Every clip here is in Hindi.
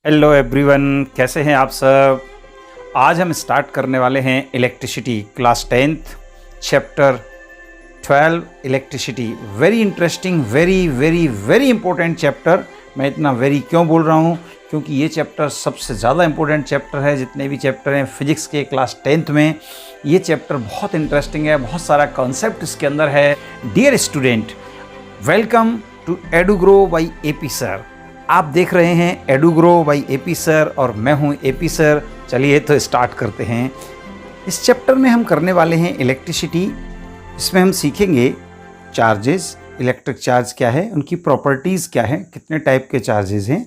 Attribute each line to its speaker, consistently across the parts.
Speaker 1: हेलो एवरीवन, कैसे हैं आप सब। आज हम स्टार्ट करने वाले हैं electricity class 10th chapter 12 electricity. Very interesting, very very very important chapter. मैं इतना वेरी क्यों बोल रहा हूँ, क्योंकि ये चैप्टर सबसे ज़्यादा इंपॉर्टेंट चैप्टर है। जितने भी चैप्टर हैं फिजिक्स के क्लास 10th में, ये चैप्टर बहुत इंटरेस्टिंग है, बहुत सारा कॉन्सेप्ट इसके अंदर है। Dear student, welcome to Edugrow by AP sir. आप देख रहे हैं एडुग्रो बाई एपी सर और मैं हूं एपी सर। चलिए तो स्टार्ट करते हैं। इस चैप्टर में हम करने वाले हैं इलेक्ट्रिसिटी। इसमें हम सीखेंगे चार्जेस, इलेक्ट्रिक चार्ज क्या है, उनकी प्रॉपर्टीज़ क्या है, कितने टाइप के चार्जेस हैं,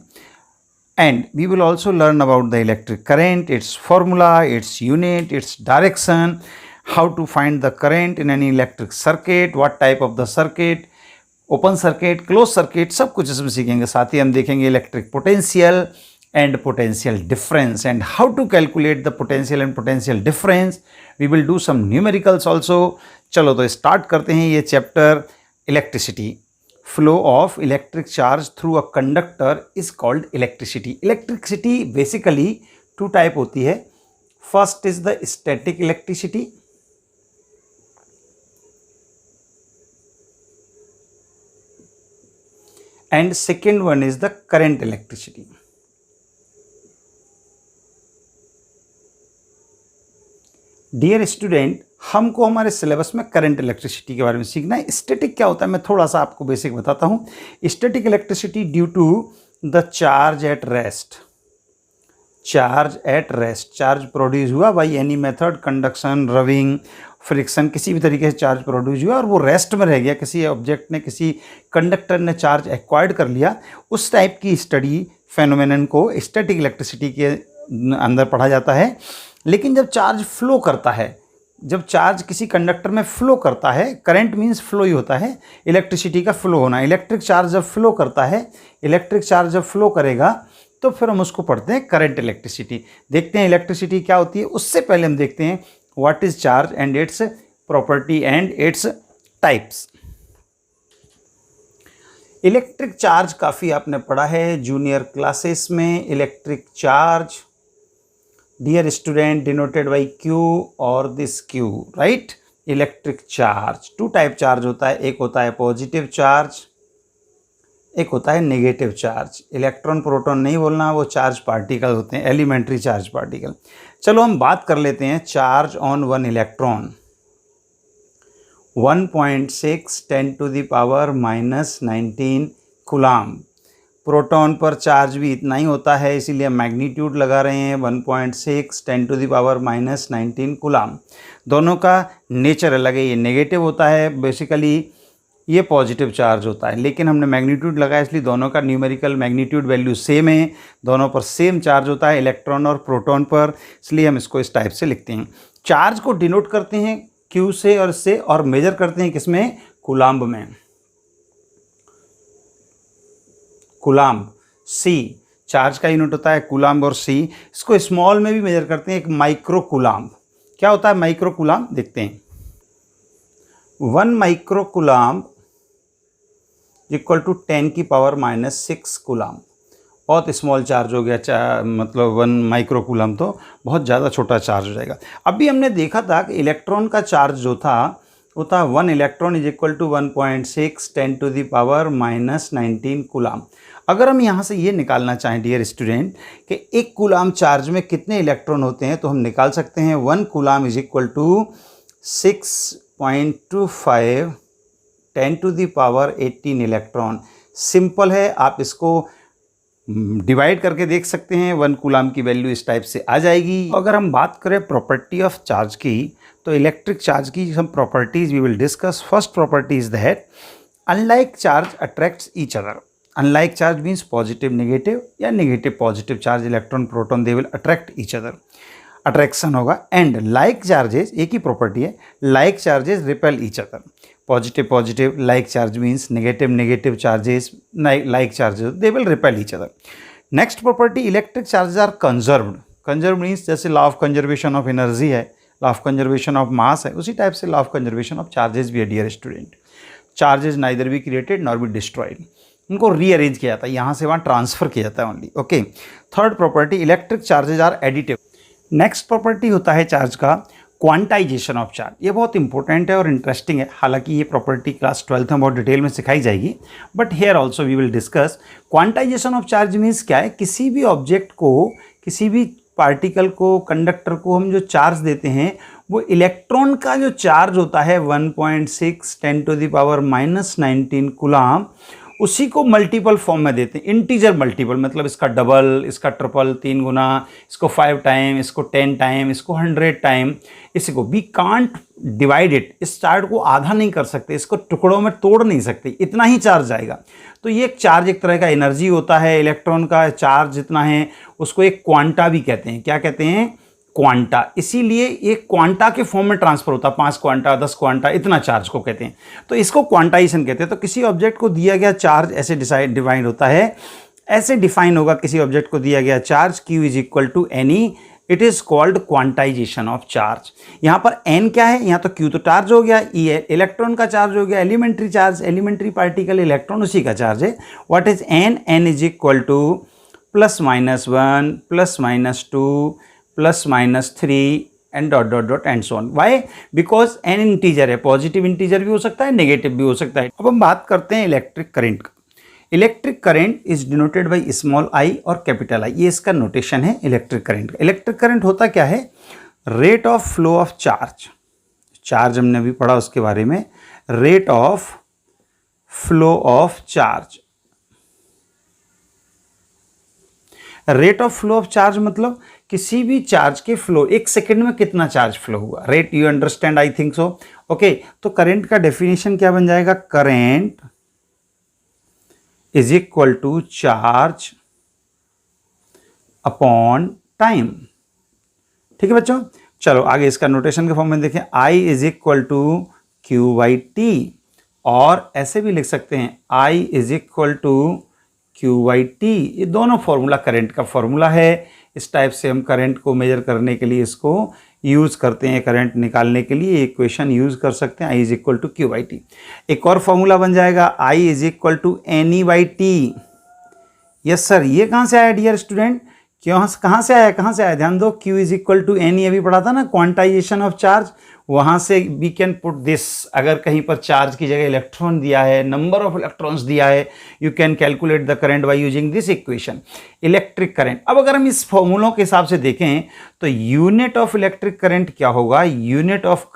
Speaker 1: and we will also learn about the electric current, its formula, its unit, its direction, how to find the current in any electric circuit, what type of the circuit, open circuit, close circuit, सब कुछ इसमें सीखेंगे। साथ ही हम देखेंगे electric potential and potential difference and how to calculate the potential and potential difference. We will do some numericals also. चलो तो स्टार्ट करते हैं ये chapter electricity. Flow of electric charge through a conductor is called electricity. Electricity basically two type होती है। First is the static electricity and second one is the current electricity. Dear student, हमको हमारे सिलेबस में करंट इलेक्ट्रिसिटी के बारे में सीखना है। स्टैटिक क्या होता है मैं थोड़ा सा आपको बेसिक बताता हूँ। Static electricity due to the charge at rest. Charge at rest, charge produce हुआ by any method, conduction, rubbing, friction, किसी भी तरीके से चार्ज प्रोड्यूस हुआ और वो रेस्ट में रह गया। किसी ऑब्जेक्ट ने, किसी कंडक्टर ने चार्ज एक्वायर्ड कर लिया। उस टाइप की स्टडी फेनोमेनन को स्टैटिक इलेक्ट्रिसिटी के अंदर पढ़ा जाता है। लेकिन जब चार्ज फ्लो करता है, जब चार्ज किसी कंडक्टर में फ्लो करता है, करंट मीन्स फ्लो ही होता है, इलेक्ट्रिसिटी का फ्लो होना। इलेक्ट्रिक चार्ज जब फ्लो करता है, इलेक्ट्रिक चार्ज जब फ्लो करेगा तो फिर हम उसको पढ़ते हैं करंट इलेक्ट्रिसिटी। देखते हैं इलेक्ट्रिसिटी क्या होती है। उससे पहले हम देखते हैं what is charge and its property and its types. Electric charge काफ़ी आपने पढ़ा है जूनियर क्लासेस में। Electric charge dear student denoted by Q और this Q, right. Electric charge two type charge होता है। एक होता है पॉजिटिव चार्ज, एक होता है नेगेटिव चार्ज। इलेक्ट्रॉन प्रोटॉन नहीं बोलना, वो चार्ज पार्टिकल होते हैं, एलिमेंट्री चार्ज पार्टिकल। चलो हम बात कर लेते हैं charge on one electron. 1.6 10⁻⁻19 coulomb. Proton पर चार्ज भी इतना ही होता है, इसीलिए मैग्नीट्यूड लगा रहे हैं 1.6 10⁻⁻19 कूलाम। दोनों का नेचर अलग है। ये नेगेटिव होता है बेसिकली, ये पॉजिटिव चार्ज होता है, लेकिन हमने मैग्नीट्यूड लगाया इसलिए दोनों का न्यूमेरिकल मैग्नीट्यूड वैल्यू सेम है। दोनों पर सेम चार्ज होता है, इलेक्ट्रॉन और प्रोटॉन पर, इसलिए हम इसको इस टाइप से लिखते हैं। चार्ज को डिनोट करते हैं क्यू से और इससे, और मेजर करते हैं किसमें, कूलाम्ब में। कूलाम्ब, सी चार्ज का यूनिट होता है कूलाम्ब और सी। इसको स्मॉल में भी मेजर करते हैं, एक माइक्रो कूलाम्ब। क्या होता है माइक्रो कूलाम्ब, देखते हैं। 1 micro coulomb equal to 10⁻⁻6 coulomb. बहुत स्मॉल चार्ज हो गया, मतलब 1 माइक्रो कूलाम तो बहुत ज़्यादा छोटा चार्ज हो जाएगा। अभी हमने देखा था कि इलेक्ट्रॉन का चार्ज जो था वो था 1 electron is equal to 1.6 10⁻⁻19 coulomb. अगर हम यहाँ से ये निकालना चाहें डियर स्टूडेंट कि एक कूलाम चार्ज में कितने इलेक्ट्रॉन होते हैं, तो हम निकाल सकते हैं 1 coulomb is equal to 6.25 10⁻18 electron. Simple है, आप इसको डिवाइड करके देख सकते हैं। 1 कूलाम की वैल्यू इस टाइप से आ जाएगी। अगर हम बात करें प्रॉपर्टी ऑफ चार्ज की, तो इलेक्ट्रिक चार्ज की some properties we will discuss. First property is that unlike charge attracts each other. Unlike charge means positive negative या negative positive charge, electron proton they will attract each other, attraction होगा। एंड लाइक चार्जेस, एक ही प्रॉपर्टी है, like charges repel each other. Positive positive, like charge means negative negative charges, like charges they will repel each other. Next property, electric charges are conserved. Conserve means जैसे law of conservation of energy है, law of conservation of mass है, उसी टाइप से law of conservation of charges भी है dear student. Charges neither be created nor be destroyed. उनको रीअरेंज किया जाता है, यहाँ से वहाँ ट्रांसफ़र किया जाता है only. Okay, third property, electric charges are additive. Next property होता है चार्ज का क्वांटाइजेशन ऑफ चार्ज। ये बहुत इंपॉर्टेंट है और इंटरेस्टिंग है, हालांकि ये प्रॉपर्टी क्लास 12th में बहुत डिटेल में सिखाई जाएगी, but here also we will discuss. Quantization of charge means क्या है, किसी भी ऑब्जेक्ट को, किसी भी पार्टिकल को, कंडक्टर को हम जो चार्ज देते हैं वो इलेक्ट्रॉन का जो चार्ज होता है 1.6 10⁻⁻19 कूलम, उसी को मल्टीपल फॉर्म में देते हैं, इंटीजर मल्टीपल, मतलब इसका डबल, इसका ट्रिपल, 3 गुना, इसको 5 टाइम, इसको 10 टाइम, इसको 100 टाइम। इसको वी कांट डिवाइड इट, इस चार्ज को आधा नहीं कर सकते, इसको टुकड़ों में तोड़ नहीं सकते, इतना ही चार्ज आएगा। तो ये एक चार्ज एक तरह का एनर्जी होता है, इलेक्ट्रॉन का चार्ज जितना है उसको एक क्वांटा भी कहते हैं। क्या कहते हैं? क्वांटा। इसीलिए एक क्वांटा के फॉर्म में ट्रांसफर होता है, 5 क्वांटा, 10 क्वांटा, इतना चार्ज को कहते हैं, तो इसको क्वांटाइजेशन कहते हैं। तो किसी ऑब्जेक्ट को दिया गया चार्ज ऐसे डिफाइन होता है, ऐसे डिफाइन होगा किसी ऑब्जेक्ट को दिया गया charge Q is equal to N E, it is called quantization of charge. यहाँ पर n क्या है, यहाँ तो Q तो चार्ज हो गया, E इलेक्ट्रॉन का चार्ज हो गया, elementary charge, elementary particle electron उसी का चार्ज है। What is n? n is equal to +-1 +-2 +-3 and dot dot dot and so on. Why? Because n integer है, पॉजिटिव इंटीजर भी हो सकता है, नेगेटिव भी हो सकता है। अब हम बात करते हैं इलेक्ट्रिक करंट का। Electric current is denoted by small i और कैपिटल I, ये इसका नोटेशन है इलेक्ट्रिक करंट का। इलेक्ट्रिक करंट होता क्या है? Rate of flow of charge. Charge हमने अभी पढ़ा उसके बारे में, rate of flow of charge. Rate of flow of charge मतलब किसी भी चार्ज के फ्लो, एक सेकंड में कितना चार्ज फ्लो हुआ, rate, you understand, I think so. Okay, तो करंट का डेफिनेशन क्या बन जाएगा? Current is equal to charge upon time. ठीक है बच्चों, चलो आगे इसका नोटेशन के फॉर्म में देखें, I is equal to Q/T, और ऐसे भी लिख सकते हैं I is equal to Q/T। ये दोनों फॉर्मूला करंट का फॉर्मूला है। इस टाइप से हम करंट को मेजर करने के लिए इसको यूज़ करते हैं, करंट निकालने के लिए इक्वेशन यूज़ कर सकते हैं, I is equal to Q/T। एक और फॉर्मूला बन जाएगा I is equal to NE/T। Yes sir, ये कहाँ से आया डियर स्टूडेंट? कहाँ से आया? ध्यान दो, Q is equal to NE अभी पढ़ा था ना, क्वांटाइजेशन ऑफ चार्ज, वहाँ से वी कैन पुट दिस। अगर कहीं पर चार्ज की जगह इलेक्ट्रॉन दिया है, नंबर ऑफ इलेक्ट्रॉन्स दिया है, you can calculate the current by using this equation, electric current. अब अगर हम इस फॉर्मूलों के हिसाब से देखें तो यूनिट ऑफ इलेक्ट्रिक करंट क्या होगा? यूनिट ऑफ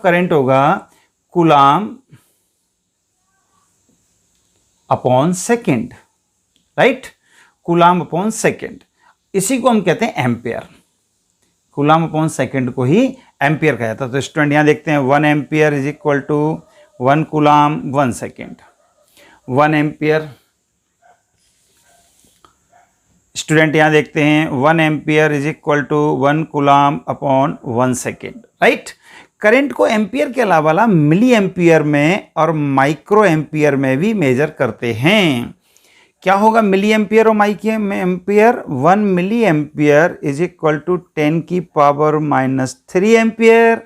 Speaker 1: करंट होगा coulomb upon second, right? Coulomb upon second, इसी को हम कहते हैं एम्पियर। कूलम अपॉन सेकेंड को ही एम्पियर कहा जाता है। तो स्टूडेंट यहाँ देखते हैं 1 ampere is equal to 1 coulomb 1 second. 1 ampere, student यहाँ देखते हैं 1 ampere is equal to 1 coulomb upon 1 second, right? Current को एम्पियर के अलावा मिली एम्पियर में और माइक्रो एम्पियर में भी मेजर करते हैं। क्या होगा मिली एम्पियर और micro ampere? 1 milli ampere is equal to 10⁻³ ampere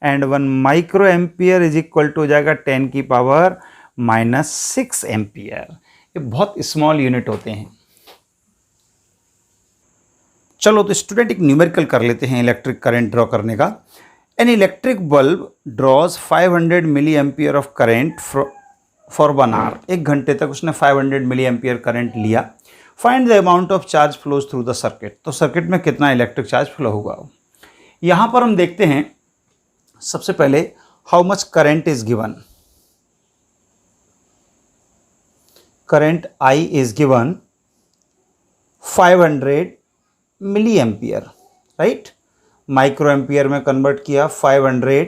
Speaker 1: and 1 micro ampere is equal to हो जाएगा 10⁻⁻6 एम्पियर। ये बहुत स्मॉल यूनिट होते हैं। चलो तो स्टूडेंट एक न्यूमेरिकल कर लेते हैं इलेक्ट्रिक करंट ड्रॉ करने का। An electric bulb draws 500 milli ampere of current for 1 hour. 1 घंटे तक उसने 500 मिली एम्पियर करंट लिया। Find the amount of charge flows through the circuit. तो सर्किट में कितना इलेक्ट्रिक चार्ज फ्लो होगा। यहाँ पर हम देखते हैं सबसे पहले how much current is given. Current I is given 500 milli ampere, right? Micro ampere में कन्वर्ट किया 500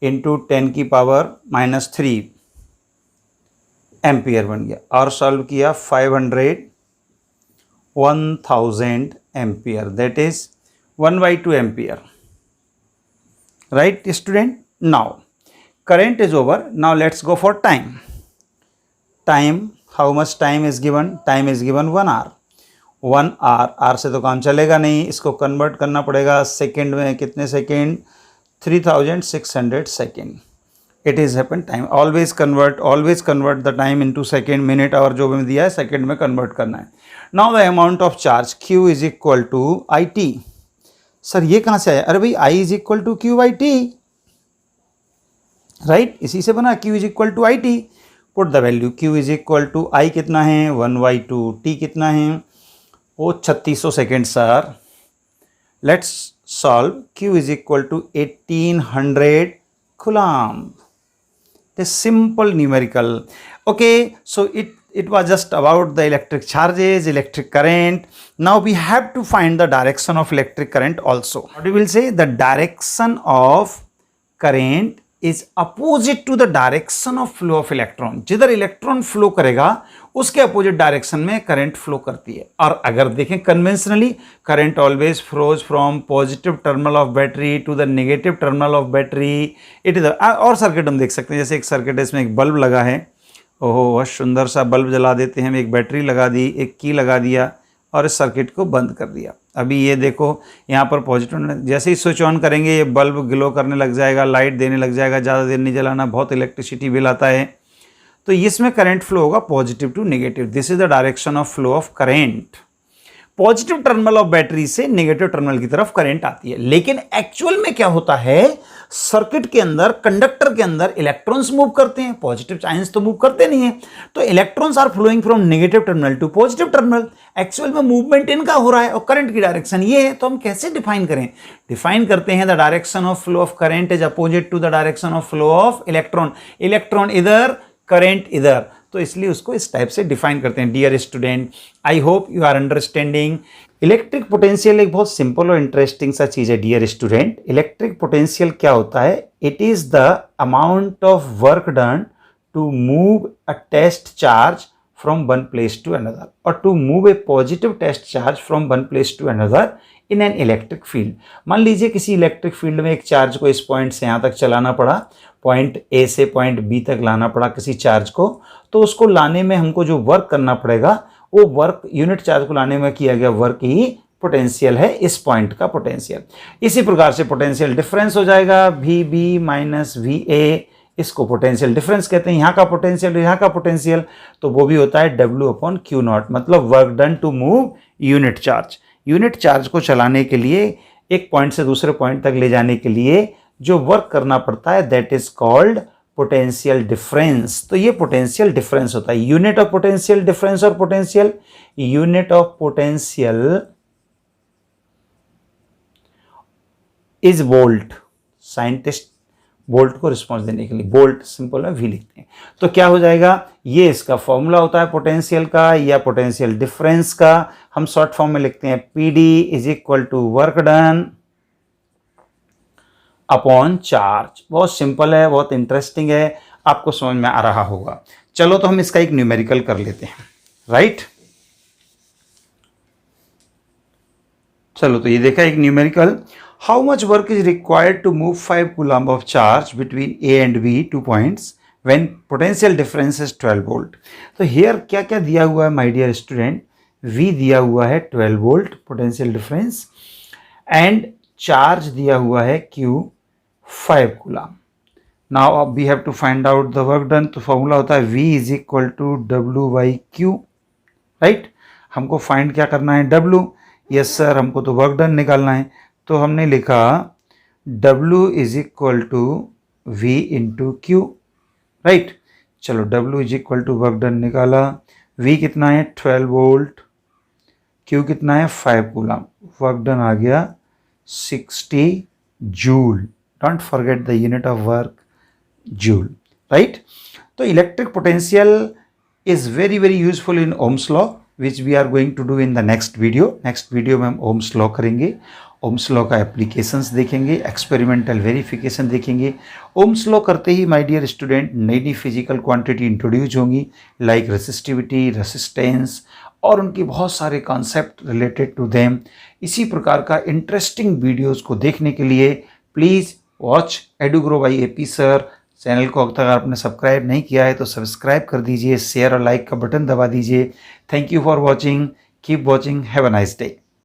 Speaker 1: इंटू 10⁻³ एम्पियर बन गया, और सॉल्व किया 500 1000 ampere, that is 1/2 ampere, right student? Now current is over, now let's go for time. Time, how much time is given? Time is given 1 hour. 1 hour, आर से तो काम चलेगा नहीं, इसको कन्वर्ट करना पड़ेगा सेकेंड में। कितने second? 3600 second. It is happen time, always convert the time into second, minute, और जो भी दिया है सेकेंड में कन्वर्ट करना है. Now the amount of charge Q is equal to I T. Sir ये कहाँ से आया? अरे भाई I is equal to Q by T, right, इसी से बना Q is equal to I T. Put the value, Q is equal to I कितना है 1/2, T कितना है वो 3600 second sir. Let's solve. Q is equal to 1800 Coulomb. The simple numerical. Okay, so it was just about the electric charges, electric current. Now we have to find the direction of electric current also. What we will say? The direction of current is opposite to the direction of flow of electron. जिधर इलेक्ट्रॉन फ्लो करेगा उसके अपोजिट डायरेक्शन में करंट फ्लो करती है. और अगर देखें conventionally, current always flows from positive terminal of battery to the negative terminal of battery. It is. और सर्किट हम देख सकते हैं, जैसे एक सर्किट है, इसमें एक बल्ब लगा है. ओहो बहुत सुंदर सा बल्ब जला देते हैं हम. एक बैटरी लगा दी, एक की लगा दिया और इस सर्किट को बंद कर दिया. अभी ये देखो यहाँ पर पॉजिटिव, जैसे ही स्विच ऑन करेंगे ये बल्ब ग्लो करने लग जाएगा, लाइट देने लग जाएगा. ज़्यादा देर नहीं जलाना, बहुत इलेक्ट्रिसिटी बिल आता है. तो इसमें करंट फ्लो होगा positive to negative. This is the direction of flow of current. Positive terminal of battery से नेगेटिव टर्मिनल की तरफ करंट आती है. लेकिन एक्चुअल में क्या होता है, सर्किट के अंदर, कंडक्टर के अंदर इलेक्ट्रॉन्स मूव करते हैं, पॉजिटिव चार्ज तो मूव करते नहीं है. तो electrons are flowing from negative terminal to positive terminal. Actual में मूवमेंट इनका हो रहा है और करंट की डायरेक्शन ये है. तो हम कैसे डिफाइन करें? डिफाइन करते हैं the direction of flow of current is opposite to the direction of flow of electron. Electron इधर, करंट इधर, तो इसलिए उसको इस टाइप से डिफाइन करते हैं. Dear student, I hope you are understanding. Electric potential एक बहुत सिंपल और इंटरेस्टिंग सा चीज़ है डियर स्टूडेंट. इलेक्ट्रिक पोटेंशियल क्या होता है? It is the amount of work done to move a test charge from one place to another और to move a positive test charge from one place to another in an electric field. मान लीजिए किसी इलेक्ट्रिक फील्ड में एक चार्ज को इस पॉइंट से यहाँ तक चलाना पड़ा, पॉइंट ए से पॉइंट बी तक लाना पड़ा किसी चार्ज को. तो उसको लाने में हमको जो वर्क करना पड़ेगा वो वर्क, यूनिट चार्ज को लाने में किया गया वर्क ही पोटेंशियल है, इस पॉइंट का पोटेंशियल. इसी प्रकार से पोटेंशियल डिफरेंस हो जाएगा V B minus V A. इसको पोटेंशियल डिफरेंस कहते हैं. यहाँ का पोटेंशियल, यहाँ का पोटेंशियल, तो वो भी होता है W/Q0. मतलब work done to move unit charge. Unit charge को चलाने के लिए, एक पॉइंट से दूसरे पॉइंट तक ले जाने के लिए जो वर्क करना पड़ता है, that is called potential difference. तो ये पोटेंशियल डिफरेंस होता है. यूनिट ऑफ पोटेंशियल डिफरेंस और potential, unit of potential is volt. Scientist volt को रिस्पॉन्स देने के लिए वोल्ट सिंपल में वी लिखते हैं. तो क्या हो जाएगा, ये इसका फॉर्मूला होता है पोटेंशियल का या पोटेंशियल डिफरेंस का. हम शॉर्ट फॉर्म में लिखते हैं PD is equal to work done upon charge. बहुत सिंपल है, बहुत इंटरेस्टिंग है, आपको समझ में आ रहा होगा. चलो तो हम इसका एक न्यूमेरिकल कर लेते हैं, राइट. चलो तो ये देखा एक numerical. How much work is required to move 5 coulomb of charge between A and B 2 points when potential difference is 12 volt. तो हियर क्या क्या दिया हुआ है माय डियर स्टूडेंट? V दिया हुआ है 12 volt potential difference and charge दिया हुआ है Q 5 coulomb. Now we have to find out the work done. तो फॉर्मूला होता है V is equal to W/Q, right. हमको फाइंड क्या करना है? W. यस सर, हमको तो वर्क डन निकालना है. तो हमने लिखा W is equal to V into Q, right. चलो W is equal to work done निकाला. V कितना है 12 वोल्ट, Q कितना है 5 कूलम्ब. वर्क डन आ गया 60 joule. Don't forget the unit of work, joule, right. तो electric potential is very very useful in Ohm's law which we are going to do in the next video. Next video में हम ओम्स लॉ करेंगे, ओम्स लॉ का एप्लीकेशंस देखेंगे, एक्सपेरिमेंटल वेरिफिकेशन देखेंगे. ओम्स लॉ करते ही माय डियर स्टूडेंट नई नई फिजिकल क्वांटिटी इंट्रोड्यूस होंगी, लाइक रेसिस्टिविटी, रेसिस्टेंस और उनके बहुत सारे कॉन्सेप्ट रिलेटेड टू देम. इसी प्रकार का इंटरेस्टिंग वीडियोज़ को देखने के लिए please watch Edugrow by AP सर. चैनल को अब तक आपने सब्सक्राइब नहीं किया है तो सब्सक्राइब कर दीजिए, शेयर और लाइक का बटन दबा दीजिए. Thank you for watching, keep watching, have a nice day.